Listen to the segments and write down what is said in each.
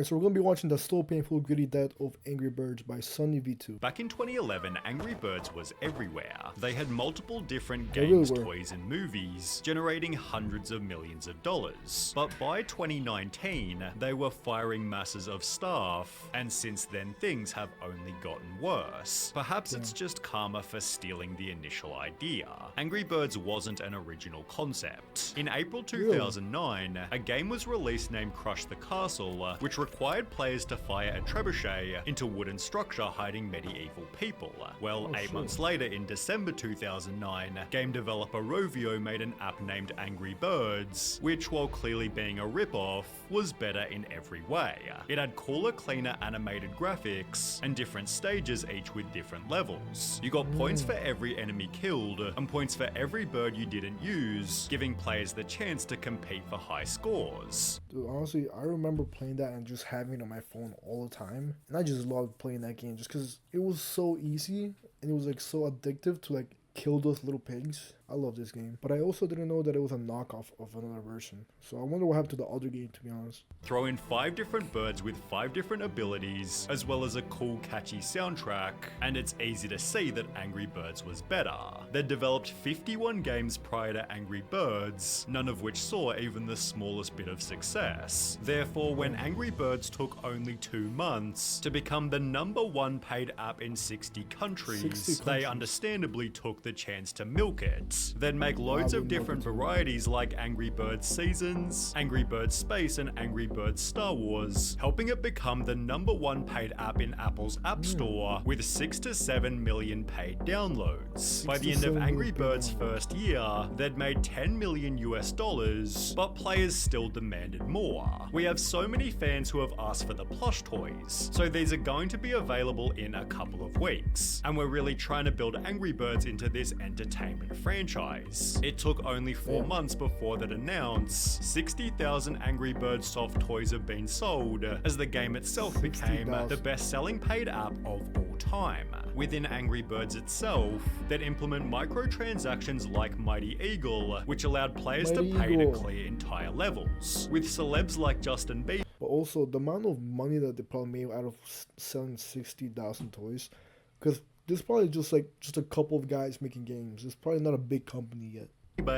Alright, so we're going to be watching the slow, painful, gritty death of Angry Birds by Sunny V2. Back in 2011, Angry Birds was everywhere. They had multiple different games, toys, and movies, generating hundreds of millions of dollars. But by 2019, they were firing masses of staff, and since then things have only gotten worse. Perhaps it's just karma for stealing the initial idea. Angry Birds wasn't an original concept. In April 2009, a game was released named Crush the Castle, which required players to fire a trebuchet into wooden structure hiding medieval people. Well, 8 months later, in December 2009, game developer Rovio made an app named Angrybirds, which, while clearly being a ripoff, was better in every way. It had cooler, cleaner animated graphics, and different stages, each with different levels. You got points for every enemy killed, and points for every bird you didn't use, giving players the chance to compete for high scores. Dude, honestly, I remember playing that and just having it on my phone all the time. And I just loved playing that game just because it was so easy and it was like so addictive to like kill those little pigs. I love this game, but I also didn't know that it was a knockoff of another version. So I wonder what happened to the other game, to be honest. Throw in 5 different birds with 5 different abilities, as well as a cool, catchy soundtrack, and it's easy to see that Angry Birds was better. They'd developed 51 games prior to Angry Birds, none of which saw even the smallest bit of success. Therefore, when Angry Birds took only 2 months to become the #1 paid app in 60 countries, they understandably took the chance to milk it. Then make loads of different varieties like Angry Birds Seasons, Angry Birds Space, and Angry Birds Star Wars, helping it become the #1 paid app in Apple's App Store with 6 to 7 million paid downloads. By the end of Angry Birds' first year, they'd made $10 million US, but players still demanded more. We have so many fans who have asked for the plush toys, so these are going to be available in a couple of weeks, and we're really trying to build Angry Birds into this entertainment franchise. It took only 4 months before that announced 60,000 Angry Birds soft toys have been sold, as the game itself became the best-selling paid app of all time. Within Angry Birds itself, they'd implement microtransactions like Mighty Eagle, which allowed players to pay to clear entire levels, with celebs like Justin Bieber. But also, the amount of money that they probably made out of selling 60,000 toys, because there's probably just a couple of guys making games. It's probably not a big company yet.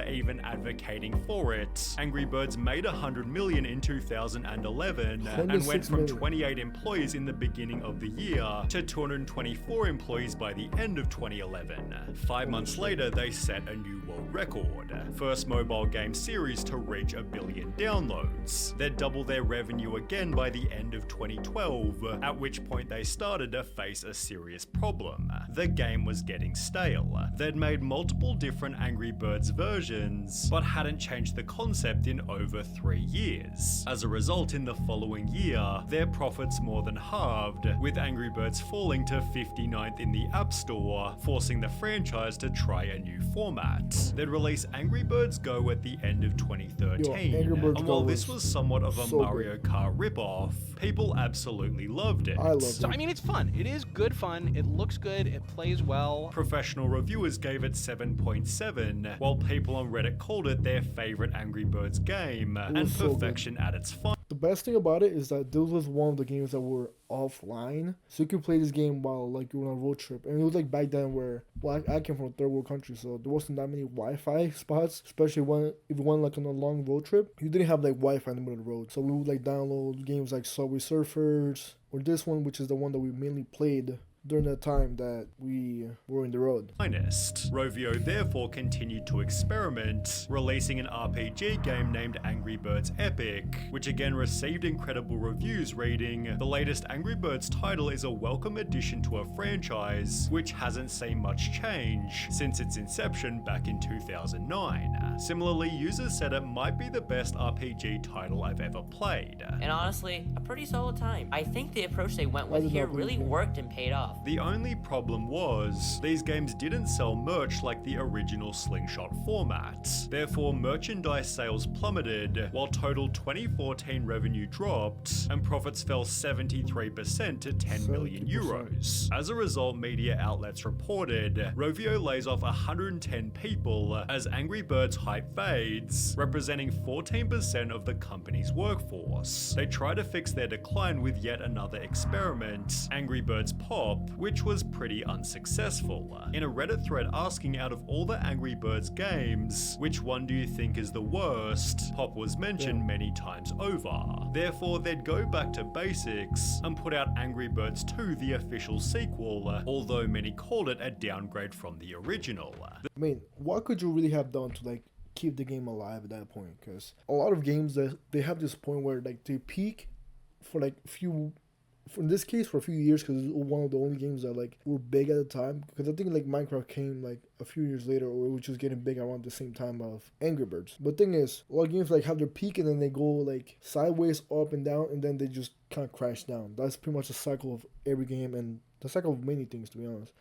Even advocating for it. Angry Birds made $100 million in 2011 and went from 28 employees in the beginning of the year to 224 employees by the end of 2011. 5 months later, they set a new world record. First mobile game series to reach 1 billion downloads. They'd double their revenue again by the end of 2012, at which point they started to face a serious problem. The game was getting stale. They'd made multiple different Angry Birds versions, but hadn't changed the concept in over 3 years. As a result, in the following year, their profits more than halved, with Angry Birds falling to 59th in the App Store, forcing the franchise to try a new format. They'd release Angry Birds Go at the end of 2013, and while this was somewhat of a Mario Kart ripoff, people absolutely loved it. I loved it. So, I mean, it's fun. It is good fun. It looks good. It plays well. Professional reviewers gave it 7.7, while people on Reddit called it their favorite Angry Birds game, and perfection at its finest. The best thing about it is that this was one of the games that were offline, so you could play this game while like you were on a road trip. And it was like back then where, well, I came from a third world country, so there wasn't that many Wi-Fi spots, especially if you went like on a long road trip. You didn't have like Wi-Fi in the middle of the road, so we would like download games like Subway Surfers or this one, which is the one that we mainly played during that time that we were in the road. Rovio therefore continued to experiment, releasing an RPG game named Angry Birds Epic, which again received incredible reviews, reading, "The latest Angry Birds title is a welcome addition to a franchise which hasn't seen much change since its inception back in 2009. Similarly, users said it might be the best RPG title I've ever played." And honestly, a pretty solid time. I think the approach they went with here really worked and paid off. enough. The only problem was, these games didn't sell merch like the original Slingshot format. Therefore, merchandise sales plummeted, while total 2014 revenue dropped, and profits fell 73% to 10 million euros. As a result, media outlets reported, Rovio lays off 110 people as Angry Birds hype fades, representing 14% of the company's workforce. They try to fix their decline with yet another experiment, Angry Birds Pop, which was pretty unsuccessful. In a Reddit thread asking out of all the Angry Birds games, which one do you think is the worst, Pop was mentioned many times over. Therefore, they'd go back to basics and put out Angry Birds 2, the official sequel, although many called it a downgrade from the original. I mean, what could you really have done to like keep the game alive at that point? Because a lot of games that they have this point where like they peak for like in this case for a few years, because it's one of the only games that like were big at the time. Because I think like Minecraft came like a few years later, or which was getting big around the same time of Angry Birds. But thing is, a lot of games like have their peak and then they go like sideways, up and down, and then they just kind of crash down. That's pretty much the cycle of every game and the cycle of many things, to be honest.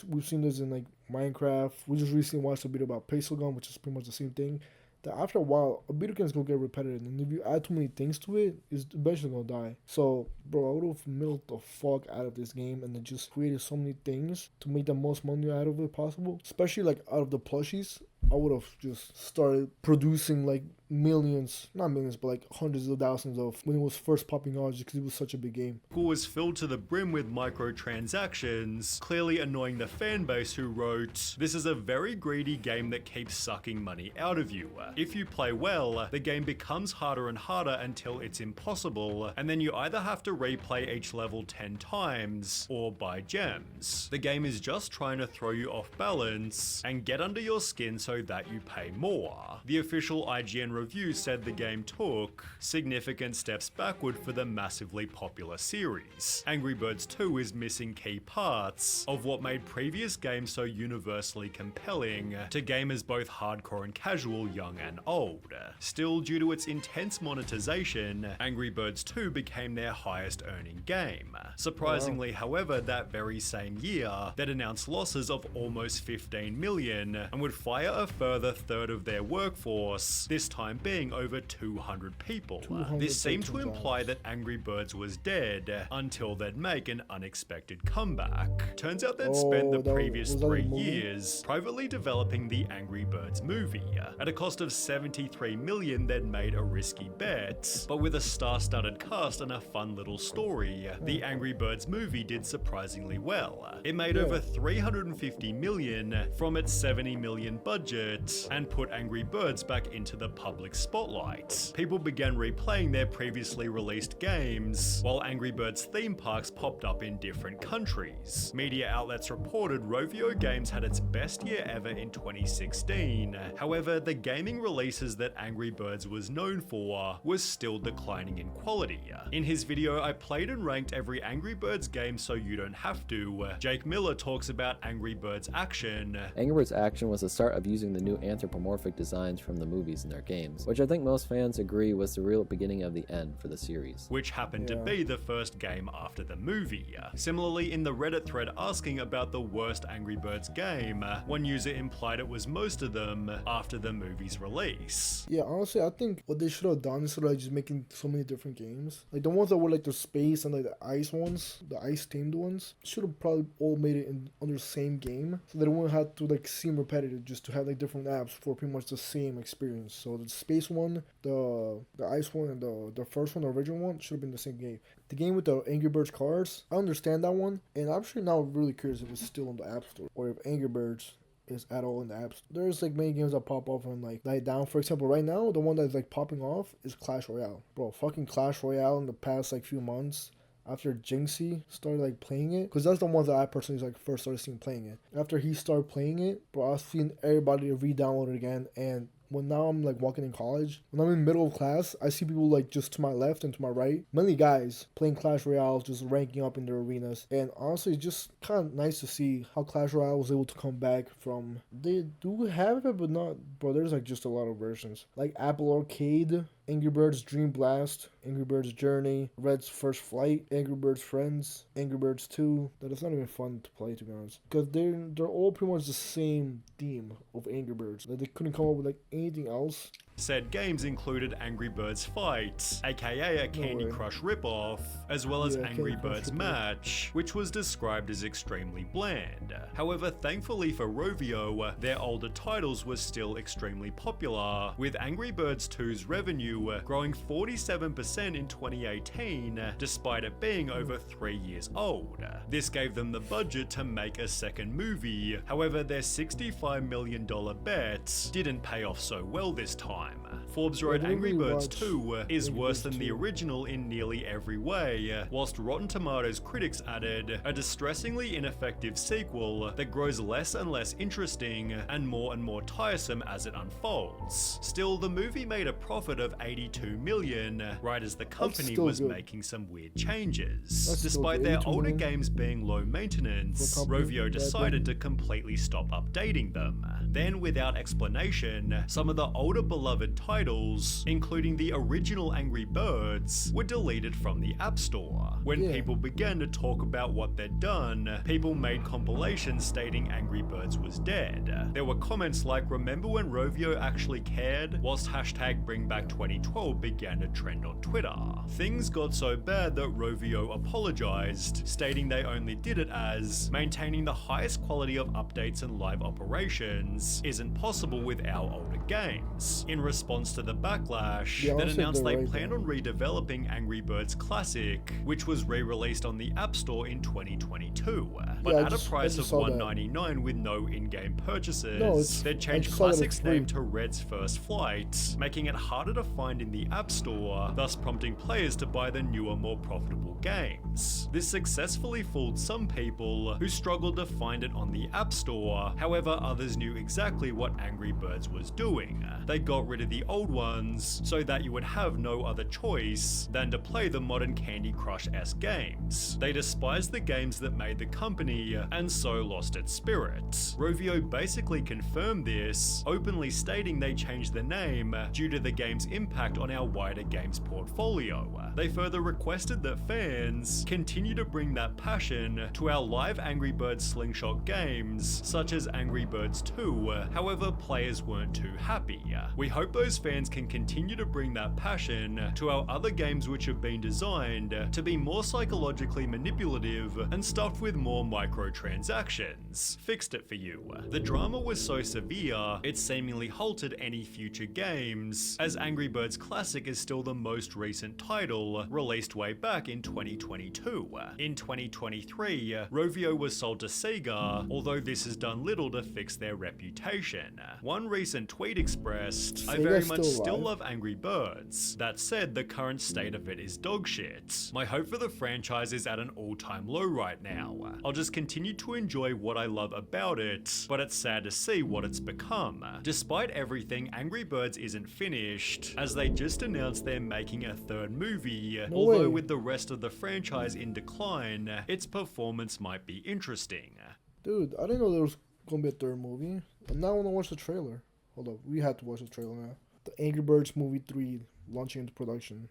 We've seen this in like Minecraft. We just recently watched a bit about Pixel Gun, which is pretty much the same thing. That after a while, a video game is gonna get repetitive, and if you add too many things to it, it's eventually gonna die. So, bro, I would have milked the fuck out of this game and then just created so many things to make the most money out of it possible. Especially like out of the plushies, I would have just started producing like millions, not millions, but like hundreds of thousands of when it was first popping out, just because it was such a big game. It was filled to the brim with microtransactions, clearly annoying the fan base who wrote, "This is a very greedy game that keeps sucking money out of you. If you play well, the game becomes harder and harder until it's impossible, and then you either have to replay each level 10 times or buy gems. The game is just trying to throw you off balance and get under your skin so that you pay more." The official IGN review said the game took significant steps backward for the massively popular series. Angry Birds 2 is missing key parts of what made previous games so universally compelling to gamers both hardcore and casual, young and old. Still, due to its intense monetization, Angry Birds 2 became their highest earning game. Surprisingly, however, that very same year, they'd announced losses of almost 15 million and would fire a further third of their workforce, this time being over 200 people. This seemed to imply that Angry Birds was dead until they'd make an unexpected comeback. Turns out they'd spent the previous 3 years privately developing the Angry Birds movie. At a cost of 73 million, they'd made a risky bet, but with a star-studded cast and a fun little story, the Angry Birds movie did surprisingly well. It made over 350 million from its 70 million budget and put Angry Birds back into the public spotlight. People began replaying their previously released games, while Angry Birds theme parks popped up in different countries. Media outlets reported Rovio Games had its best year ever in 2016. However, the gaming releases that Angry Birds was known for was still declining in quality. In his video, "I played and ranked every Angry Birds game so you don't have to," Jake Miller talks about Angry Birds Action. Angry Birds Action was the start of using the new anthropomorphic designs from the movies in their games, which I think most fans agree was the real beginning of the end for the series. Which happened to be the first game after the movie. Similarly, in the Reddit thread asking about the worst Angry Birds game, one user implied it was most of them after the movie's release. Yeah, honestly, I think what they should have done instead of like just making so many different games, like the ones that were like the space and like the ice ones, the ice themed ones, should have probably all made it under the same game, so they wouldn't have to like seem repetitive just to have like different apps for pretty much the same experience. So the space one, the ice one, and the first one, the original one, should have been the same game. The game with the Angry Birds cars, I understand that one, and I'm actually now really curious if it's still in the App Store or if Angry Birds is at all in the apps. There's like many games that pop off and like die down. For example, right now the one that's like popping off is Clash Royale. Bro, fucking Clash Royale in the past like few months, after Jinxie started like playing it, because that's the ones that I personally like first started seeing playing it. After he started playing it, bro, I was seeing everybody re-download it again. And when now I'm like walking in college, when I'm in middle of class, I see people like just to my left and to my right, mainly guys playing Clash Royale, just ranking up in their arenas. And honestly, it's just kind of nice to see how Clash Royale was able to come back from, they do have it, but not, bro, there's like just a lot of versions. Like Apple Arcade Angry Birds Dream Blast, Angry Birds Journey, Red's First Flight, Angry Birds Friends, Angry Birds 2. That is not even fun to play, to be honest, because they're all pretty much the same theme of Angry Birds. Like, they couldn't come up with like anything else. Said games included Angry Birds Fight, aka a Candy Crush ripoff, as well as Angry Birds Match, which was described as extremely bland. However, thankfully for Rovio, their older titles were still extremely popular, with Angry Birds 2's revenue growing 47% in 2018, despite it being over 3 years old. This gave them the budget to make a second movie. However, their $65 million bet didn't pay off so well this time. Forbes wrote Angry Birds 2 is worse than the original in nearly every way, whilst Rotten Tomatoes critics added, a distressingly ineffective sequel that grows less and less interesting and more tiresome as it unfolds. Still, the movie made a profit of $82 million, right as the company was making some weird changes. Despite their older games being low maintenance, Rovio decided to completely stop updating them. Then, without explanation, some of the older beloved titles, including the original Angry Birds, were deleted from the App Store. When people began to talk about what they'd done, people made compilations stating Angry Birds was dead. There were comments like, "Remember when Rovio actually cared?" whilst hashtag BringBack2012 began to trend on Twitter. Things got so bad that Rovio apologized, stating they only did it as maintaining the highest quality of updates and live operations isn't possible with our older games. In response to the backlash, that announced they planned on redeveloping Angry Birds Classic, which was re-released on the App Store in 2022. But at a price of $1.99 with no in-game purchases, they'd changed Classic's name to Red's First Flight, making it harder to find in the App Store, thus prompting players to buy the newer, more profitable games. This successfully fooled some people who struggled to find it on the App Store. However, others knew exactly what Angry Birds was doing. They got rid of the old ones so that you would have no other choice than to play the modern Candy Crush-esque games. They despised the games that made the company and so lost its spirit. Rovio basically confirmed this, openly stating they changed the name due to the game's impact on our wider games portfolio. They further requested that fans continue to bring that passion to our live Angry Birds slingshot games, such as Angry Birds 2, however players weren't too happy. We hope those fans can continue to bring that passion to our other games which have been designed to be more psychologically manipulative and stuffed with more microtransactions. Fixed it for you. The drama was so severe, it seemingly halted any future games, as Angry Birds Classic is still the most recent title, released way back in 2022. In 2023, Rovio was sold to Sega, although this has done little to fix their reputation. One recent tweet expressed, "I very much still love Angry Birds. That said, the current state of it is dog shit. My hope for the franchise is at an all-time low right now. I'll just continue to enjoy what I love about it, but it's sad to see what it's become. Despite everything, Angry Birds isn't finished, as they just announced they're making a third movie, although with the rest of the franchise in decline, its performance might be interesting." Dude, I didn't know there was gonna be a third movie. And now I wanna watch the trailer. Hold up, we have to watch the trailer now. The Angry Birds Movie 3 launching into production.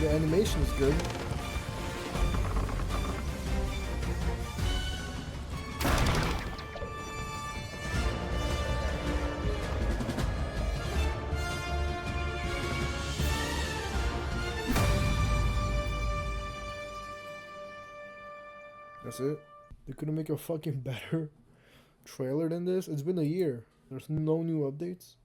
The animation is good. That's it. They couldn't make a fucking better trailer than this. It's been a year. There's no new updates.